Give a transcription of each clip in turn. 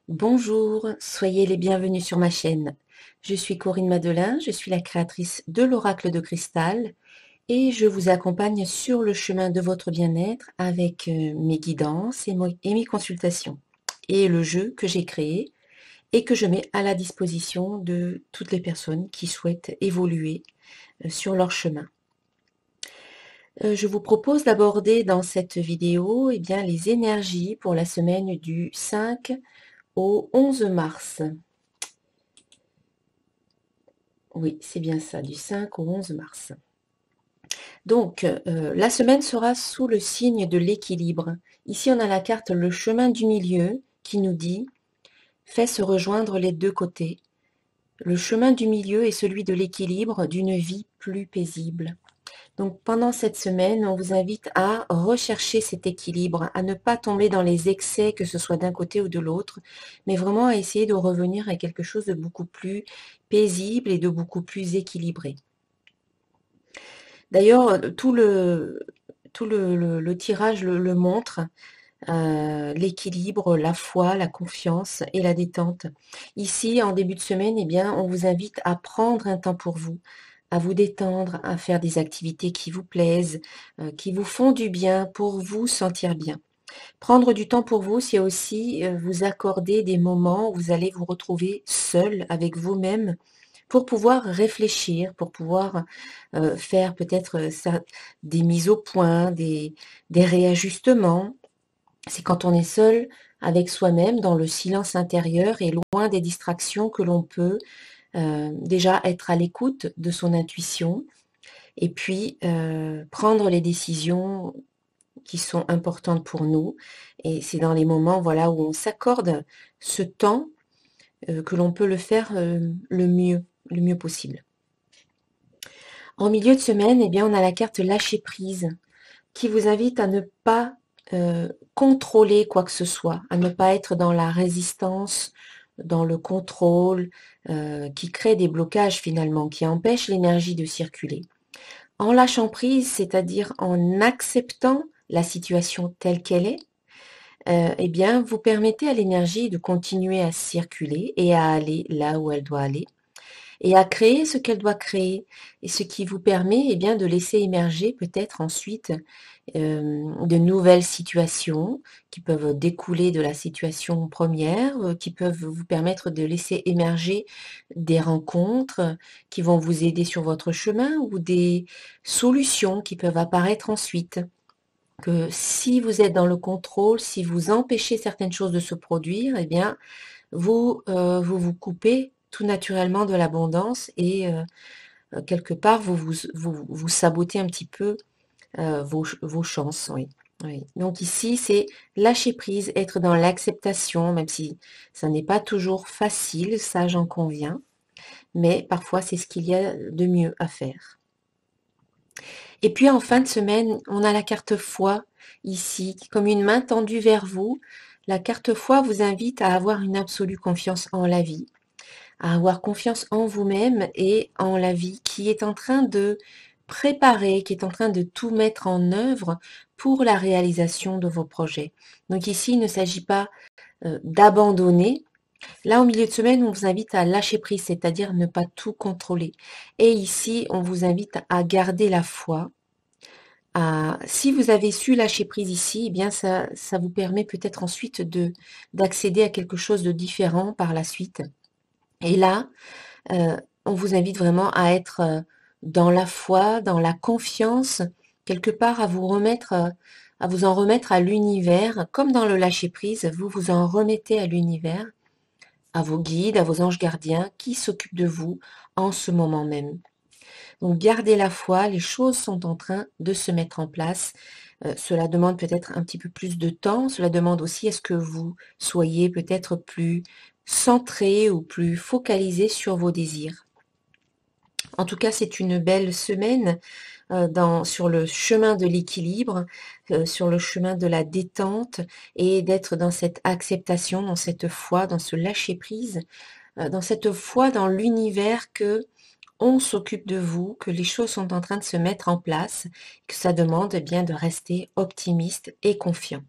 Bonjour, soyez les bienvenus sur ma chaîne. Je suis Corinne Madelin, je suis la créatrice de l'Oracle de Cristal et je vous accompagne sur le chemin de votre bien-être avec mes guidances et mes consultations et le jeu que j'ai créé et que je mets à la disposition de toutes les personnes qui souhaitent évoluer sur leur chemin. Je vous propose d'aborder dans cette vidéo les énergies pour la semaine du 5 au 11 mars. Oui, c'est bien ça, du 5 au 11 mars. Donc, la semaine sera sous le signe de l'équilibre. Ici, on a la carte le chemin du milieu qui nous dit fait se rejoindre les deux côtés. Le chemin du milieu est celui de l'équilibre d'une vie plus paisible. Donc, pendant cette semaine, on vous invite à rechercher cet équilibre, à ne pas tomber dans les excès, que ce soit d'un côté ou de l'autre, mais vraiment à essayer de revenir à quelque chose de beaucoup plus paisible et de beaucoup plus équilibré. D'ailleurs, tout le tirage le montre, l'équilibre, la foi, la confiance et la détente. Ici, en début de semaine, on vous invite à prendre un temps pour vous, à vous détendre, à faire des activités qui vous plaisent, qui vous font du bien pour vous sentir bien. Prendre du temps pour vous, c'est aussi vous accorder des moments où vous allez vous retrouver seul avec vous-même pour pouvoir réfléchir, pour pouvoir faire peut-être des mises au point, des réajustements. C'est quand on est seul avec soi-même dans le silence intérieur et loin des distractions que l'on peut déjà être à l'écoute de son intuition et puis prendre les décisions qui sont importantes pour nous. Et c'est dans les moments voilà, où on s'accorde ce temps que l'on peut le faire le mieux possible. En milieu de semaine, on a la carte lâcher prise qui vous invite à ne pas contrôler quoi que ce soit, à ne pas être dans la résistance, dans le contrôle, qui crée des blocages finalement, qui empêchent l'énergie de circuler. En lâchant prise, c'est-à-dire en acceptant la situation telle qu'elle est, vous permettez à l'énergie de continuer à circuler et à aller là où elle doit aller et à créer ce qu'elle doit créer et ce qui vous permet de laisser émerger peut-être ensuite de nouvelles situations qui peuvent découler de la situation première, qui peuvent vous permettre de laisser émerger des rencontres qui vont vous aider sur votre chemin ou des solutions qui peuvent apparaître ensuite. Que si vous êtes dans le contrôle, si vous empêchez certaines choses de se produire, vous coupez tout naturellement de l'abondance et quelque part, vous sabotez un petit peu vos chances. Oui. Oui. Donc ici, c'est lâcher prise, être dans l'acceptation, même si ça n'est pas toujours facile, ça j'en conviens, mais parfois c'est ce qu'il y a de mieux à faire. Et puis en fin de semaine, on a la carte foi ici, comme une main tendue vers vous. La carte foi vous invite à avoir une absolue confiance en la vie, à avoir confiance en vous-même et en la vie qui est en train de préparer, qui est en train de tout mettre en œuvre pour la réalisation de vos projets. Donc ici, il ne s'agit pas d'abandonner. Là, au milieu de semaine, on vous invite à lâcher prise, c'est-à-dire ne pas tout contrôler. Et ici, on vous invite à garder la foi. Si vous avez su lâcher prise ici, ça vous permet peut-être ensuite d'accéder à quelque chose de différent par la suite. Et là, on vous invite vraiment à être dans la foi, dans la confiance, quelque part à vous en remettre à l'univers, comme dans le lâcher prise, vous vous en remettez à l'univers, à vos guides, à vos anges gardiens qui s'occupent de vous en ce moment même. Donc gardez la foi, les choses sont en train de se mettre en place. Cela demande peut-être un petit peu plus de temps, cela demande aussi à ce que vous soyez peut-être plus centré ou plus focalisé sur vos désirs. En tout cas, c'est une belle semaine sur le chemin de l'équilibre, sur le chemin de la détente et d'être dans cette acceptation, dans cette foi, dans ce lâcher-prise, dans cette foi dans l'univers que on s'occupe de vous, que les choses sont en train de se mettre en place, que ça demande bien de rester optimiste et confiant.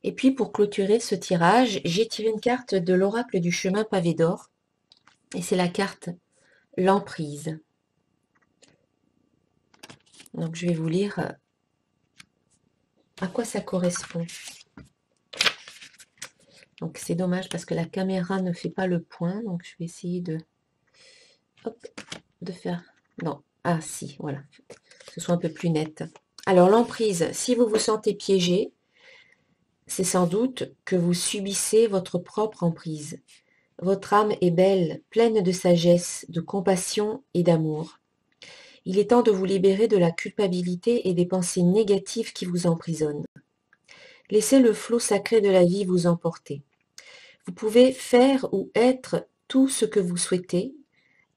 Et puis pour clôturer ce tirage, j'ai tiré une carte de l'oracle du chemin pavé d'or. Et c'est la carte l'emprise. Donc je vais vous lire à quoi ça correspond. Donc c'est dommage parce que la caméra ne fait pas le point. Donc je vais essayer hop, de faire... Non, ah si, voilà. Que ce soit un peu plus net. Alors l'emprise, si vous vous sentez piégé, c'est sans doute que vous subissez votre propre emprise. Votre âme est belle, pleine de sagesse, de compassion et d'amour. Il est temps de vous libérer de la culpabilité et des pensées négatives qui vous emprisonnent. Laissez le flot sacré de la vie vous emporter. Vous pouvez faire ou être tout ce que vous souhaitez,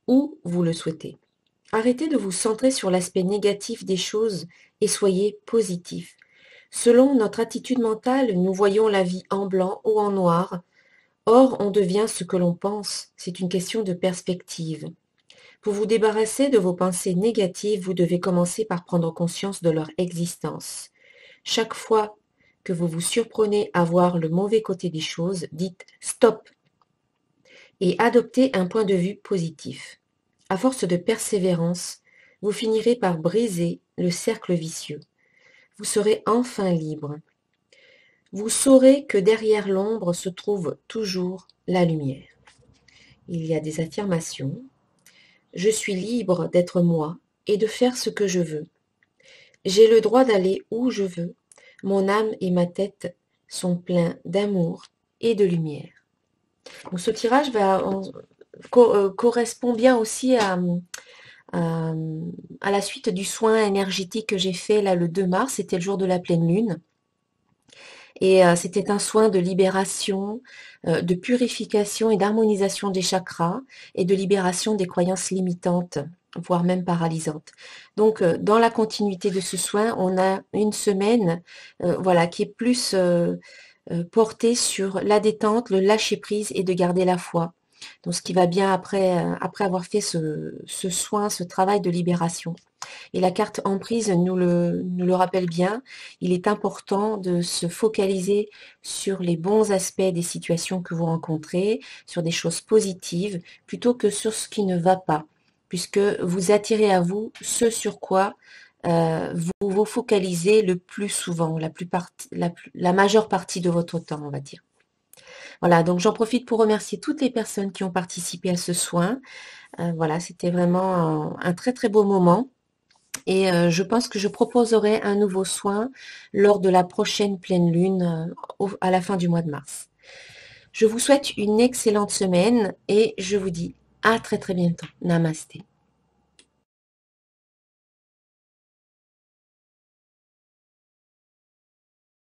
où vous le souhaitez. Arrêtez de vous centrer sur l'aspect négatif des choses et soyez positif. Selon notre attitude mentale, nous voyons la vie en blanc ou en noir. Or, on devient ce que l'on pense. C'est une question de perspective. Pour vous débarrasser de vos pensées négatives, vous devez commencer par prendre conscience de leur existence. Chaque fois que vous vous surprenez à voir le mauvais côté des choses, dites « stop » et adoptez un point de vue positif. À force de persévérance, vous finirez par briser le cercle vicieux. Vous serez enfin libre. Vous saurez que derrière l'ombre se trouve toujours la lumière. Il y a des affirmations. Je suis libre d'être moi et de faire ce que je veux. J'ai le droit d'aller où je veux. Mon âme et ma tête sont pleins d'amour et de lumière. Donc ce tirage correspond bien aussi à la suite du soin énergétique que j'ai fait là le 2 mars. C'était le jour de la pleine lune. Et c'était un soin de libération, de purification et d'harmonisation des chakras et de libération des croyances limitantes, voire même paralysantes. Donc, dans la continuité de ce soin, on a une semaine, voilà, qui est plus portée sur la détente, le lâcher prise et de garder la foi. Donc, ce qui va bien après avoir fait ce soin, ce travail de libération. Et la carte emprise nous le rappelle bien, il est important de se focaliser sur les bons aspects des situations que vous rencontrez, sur des choses positives, plutôt que sur ce qui ne va pas, puisque vous attirez à vous ce sur quoi vous vous focalisez le plus souvent, la majeure partie de votre temps, on va dire. Voilà, donc j'en profite pour remercier toutes les personnes qui ont participé à ce soin. Voilà, c'était vraiment un très très beau moment. Et je pense que je proposerai un nouveau soin lors de la prochaine pleine lune à la fin du mois de mars. Je vous souhaite une excellente semaine et je vous dis à très très bientôt. Namasté.